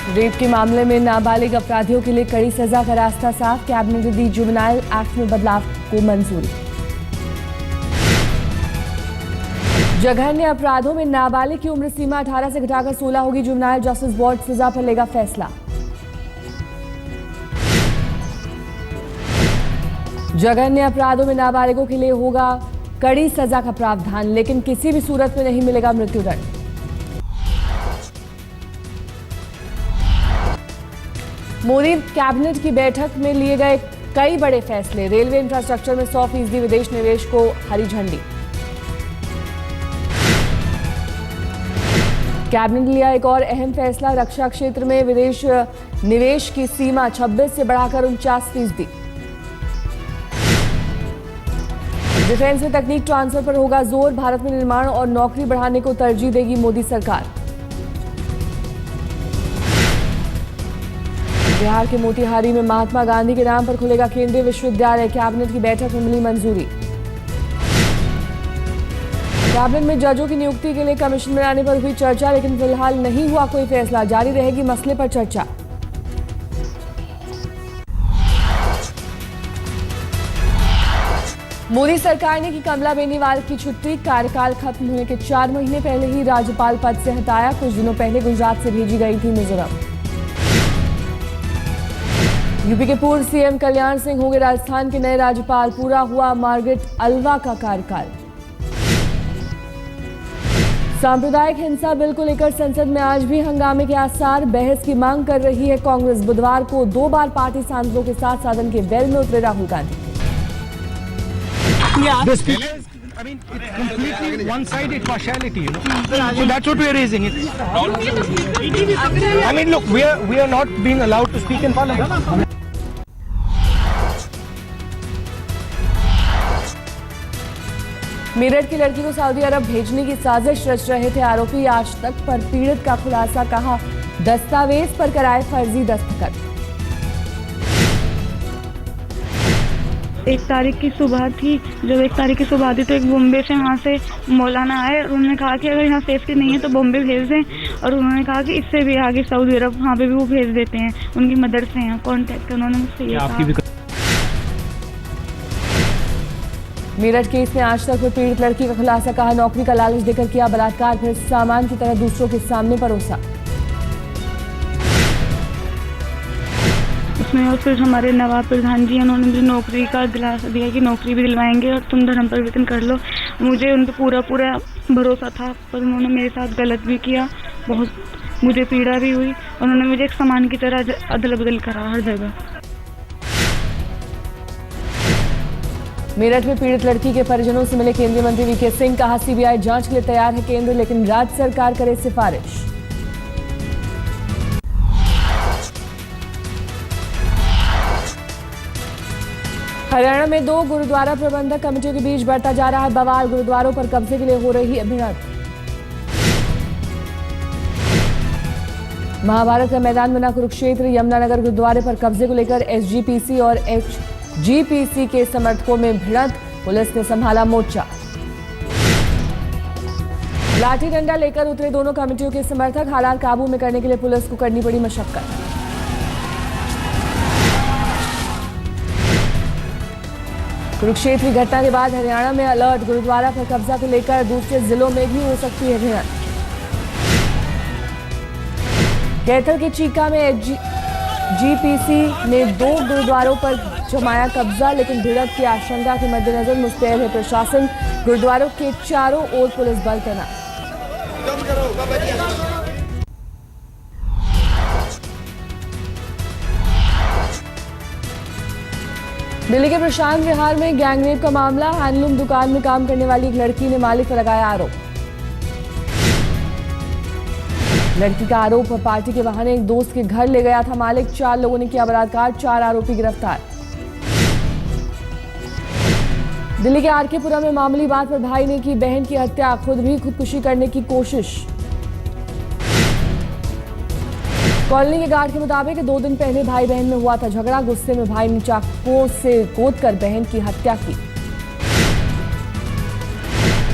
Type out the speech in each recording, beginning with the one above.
Rape के मामले में नाबालिग अपराधियों के लिए कड़ी सजा का रास्ता साफ, कैबिनेट ने दी जुवेनाइल एक्ट में बदलाव को मंजूरी। जघन्य अपराधों में नाबालिग की उम्र सीमा 18 से घटाकर 16 होगी। जुवेनाइल जस्टिस बोर्ड सजा पर लेगा फैसला। जघन्य अपराधों में नाबालिगों के लिए होगा कड़ी सजा का प्रावधान, लेकिन किसी भी सूरत में नहीं मिलेगा मृत्युदंड। मोदी कैबिनेट की बैठक में लिए गए कई बड़े फैसले। रेलवे इंफ्रास्ट्रक्चर में 100% विदेश निवेश को हरी झंडी। कैबिनेट ने लिया एक और अहम फैसला, रक्षा क्षेत्र में विदेश निवेश की सीमा 26 से बढ़ाकर 49%। डिफेंस में तकनीक ट्रांसफर पर होगा जोर, भारत में निर्माण और नौकरी बढ़ाने को तरजीह देगी मोदी सरकार। बिहार के मोतिहारी में महात्मा गांधी के नाम पर खुलेगा केंद्रीय विश्वविद्यालय, कैबिनेट की बैठक में मिली मंजूरी। कैबिनेट में जजों की नियुक्ति के लिए कमीशन बनाने पर हुई चर्चा, लेकिन फिलहाल नहीं हुआ कोई फैसला, जारी रहेगी मसले पर चर्चा। मोदी सरकार ने की कमला बेनीवाल की छुट्टी, कार्यकाल खत्म होने के 4 महीने पहले ही राज्यपाल पद से हटाया। कुछ दिनों पहले गुजरात से भेजी गई थी मिजोरम। यूपी के पूर्व सीएम कल्याण सिंह होंगे राजस्थान के नए राज्यपाल, पूरा हुआ मार्गरेट अल्वा का कार्यकाल। सांप्रदायिक हिंसा बिल को लेकर संसद में आज भी हंगामे के आसार, बहस की मांग कर रही है कांग्रेस। बुधवार को 2 बार पार्टी सांसदों के साथ सदन के वेल में उतरे Rahul Gandhi. I mean, it's completely one-sided partiality, you know. So that's what we are raising. I mean, look, we are not being allowed to speak in parliament. Meerut की लड़की को सऊदी अरब भेजने की साजिश रच रहे थे आरोपी। आज तक पर पीड़ित का खुलासा, कहा दस्तावेज पर कराए फर्जी दस्तखत। 1 तारीख की सुबह थी, जब 1 तारीख की सुबह थी तो एक बॉम्बे से वहाँ से मौलाना आए और उन्होंने कहा कि अगर यहाँ सेफ्टी नहीं है तो बॉम्बे भेज दें, और उन्होंने कहा कि इससे भी आगे सऊदी अरब वहाँ पे भी वो भेज देते हैं, उनकी मदद से हैं कॉन्टैक्ट। उन्होंने मुझसे ये कहा। मेरठ केस में आज तक पर पीड़ित लड़की का खुलासा, कहा नौकरी का लालच देकर किया बलात्कार, फिर सामान की तरह दूसरों के सामने परोसा। उसमें और फिर हमारे नवाब प्रधान जी, उन्होंने मुझे नौकरी का दिलासा दिया कि नौकरी भी दिलवाएंगे और तुम धर्म परिवर्तन कर लो। मुझे उन पर पूरा भरोसा था, पर उन्होंने मेरे साथ गलत भी किया, बहुत मुझे पीड़ा भी हुई। उन्होंने मुझे एक सामान की तरह अदल बदल करा हर जगह। मेरठ में पीड़ित लड़की के परिजनों से मिले केंद्रीय मंत्री वीके सिंह, कहा सीबीआई जांच के लिए तैयार है केंद्र, लेकिन राज्य सरकार करे सिफारिश। हरियाणा में 2 गुरुद्वारा प्रबंधक कमेटियों के बीच बढ़ता जा रहा है बवाल, गुरुद्वारों पर कब्जे के लिए हो रही है भिड़ंत। महाभारत का मैदान बना कुरुक्षेत्र, यमुनानगर गुरुद्वारे पर कब्जे को लेकर एसजीपीसी और एचजीपीसी के समर्थकों में भिड़ंत, पुलिस ने संभाला मोर्चा। लाठी डंडा लेकर उतरे दोनों कमेटियों के समर्थक, हालात काबू में करने के लिए पुलिस को करनी पड़ी मशक्कत। कुरुक्षेत्र की घटना के बाद हरियाणा में अलर्ट, गुरुद्वारा पर कब्जा को लेकर दूसरे जिलों में भी हो सकती है भिड़ंत। कैथल के चीका में एचजीपीसी ने 2 गुरुद्वारों पर जमाया कब्जा, लेकिन भिड़ंत की आशंका के मद्देनजर मुस्तैद है प्रशासन, गुरुद्वारों के चारों ओर पुलिस बल तैनात। दिल्ली के प्रशांत विहार में गैंगरेप का मामला, हैंडलूम दुकान में काम करने वाली एक लड़की ने मालिक पर लगाया आरोप। लड़की का आरोप पार्टी के बहाने एक दोस्त के घर ले गया था मालिक, 4 लोगों ने किया बलात्कार, 4 आरोपी गिरफ्तार। दिल्ली के आरकेपुरा में मामूली बात पर भाई ने की बहन की हत्या, खुद भी खुदकुशी करने की कोशिश। कॉलोनी के गार्ड के मुताबिक 2 दिन पहले भाई बहन में हुआ था झगड़ा, गुस्से में भाई ने चाकुओं से गोदकर बहन की हत्या की।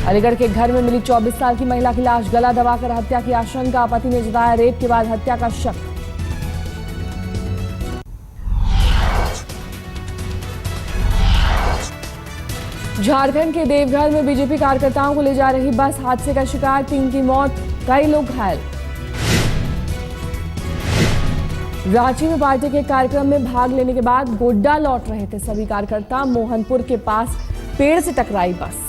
अलीगढ़ के घर में मिली 24 साल की महिला की लाश, गला दबाकर हत्या की आशंका, पति ने जताया रेप के बाद हत्या का शक। झारखंड के देवघर में बीजेपी कार्यकर्ताओं को ले जा रही बस हादसे का शिकार, 3 की मौत, कई लोग घायल। रांची में पार्टी के कार्यक्रम में भाग लेने के बाद गोड्डा लौट रहे थे सभी कार्यकर्ता, मोहनपुर के पास पेड़ से टकराई बस।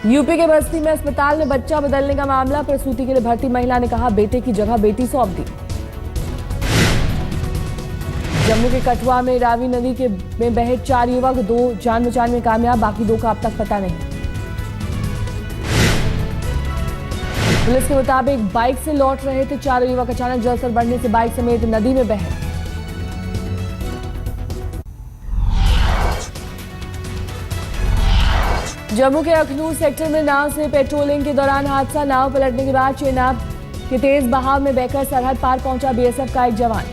यूपी के बस्ती में अस्पताल में बच्चा बदलने का मामला, प्रसूति के लिए भर्ती महिला ने कहा बेटे की जगह बेटी सौंप दी। जम्मू के कठुआ में रावी नदी में बहे 4 युवक, 2 जान बचाने में कामयाब, बाकी 2 का अब तक पता नहीं। पुलिस के मुताबिक बाइक से लौट रहे थे 4 युवक, अचानक जलस्तर बढ़ने से बाइक समेत नदी में बहे। जम्मू के अखनूर सेक्टर में नाव से पेट्रोलिंग के दौरान हादसा, नाव पलटने के बाद चेनाब के तेज बहाव में बहकर सरहद पार पहुंचा बीएसएफ का एक जवान।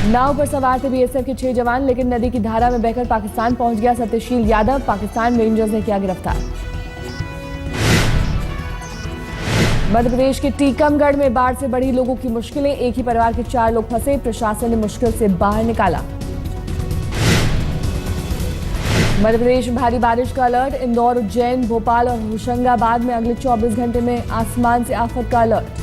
नाव पर सवार थे बीएसएफ के 6 जवान, लेकिन नदी की धारा में बहकर पाकिस्तान पहुंच गया सत्यशील यादव, पाकिस्तान रेंजर्स ने किया गिरफ्तार। मध्य प्रदेश के टीकमगढ़ में बाढ़ से बढ़ी लोगों की मुश्किलें, एक ही परिवार के 4 लोग फंसे, प्रशासन ने मुश्किल से बाहर निकाला। मध्य प्रदेश में भारी बारिश का अलर्ट, इंदौर, उज्जैन, भोपाल और होशंगाबाद में अगले 24 घंटे में आसमान से आफत का अलर्ट।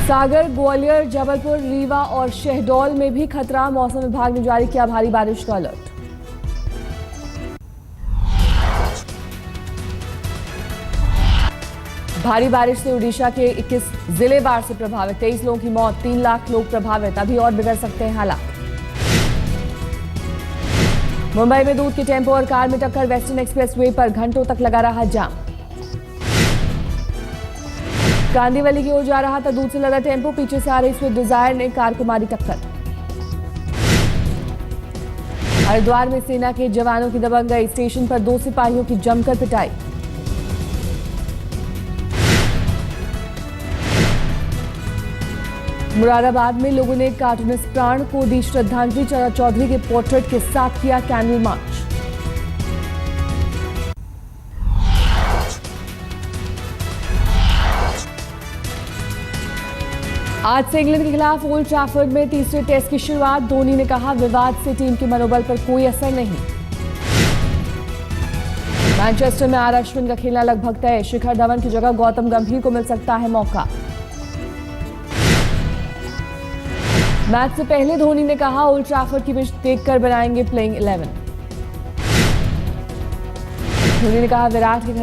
सागर, ग्वालियर, जबलपुर, रीवा और शहडोल में भी खतरा, मौसम विभाग ने जारी किया भारी बारिश का अलर्ट। भारी बारिश से उड़ीसा के 21 जिले बाढ़ से प्रभावित, 23 लोगों की मौत, 3 लाख लोग प्रभावित, अभी और बिगड़ सकते हैं हालात। मुंबई में दूध के टेम्पो और कार में टक्कर, वेस्टर्न एक्सप्रेसवे पर घंटों तक लगा रहा जाम। कांदीवली की ओर जा रहा था दूध से लदा टेम्पो, पीछे से आ रही स्विफ्ट डिजायर ने कार को मारी टक्कर। हरिद्वार में सेना के जवानों की दबंगई, स्टेशन पर 2 सिपाहियों की जमकर पिटाई। मुरादाबाद में लोगों ने कार्टूनिस्ट प्राण को दी श्रद्धांजलि, चौधरी के पोर्ट्रेट के साथ किया कैंडल मार्च। आज से इंग्लैंड के खिलाफ ओल्ड ट्रैफर्ड में तीसरे टेस्ट की शुरुआत, धोनी ने कहा विवाद से टीम के मनोबल पर कोई असर नहीं। मैनचेस्टर में आर अश्विन का खेलना लगभग तय, शिखर धवन की जगह गौतम गंभीर को मिल सकता है मौका। मैच से पहले धोनी ने कहा ओल्ड ट्रैफर्ड की पिच देखकर बनाएंगे प्लेइंग 11। धोनी ने कहा विराट के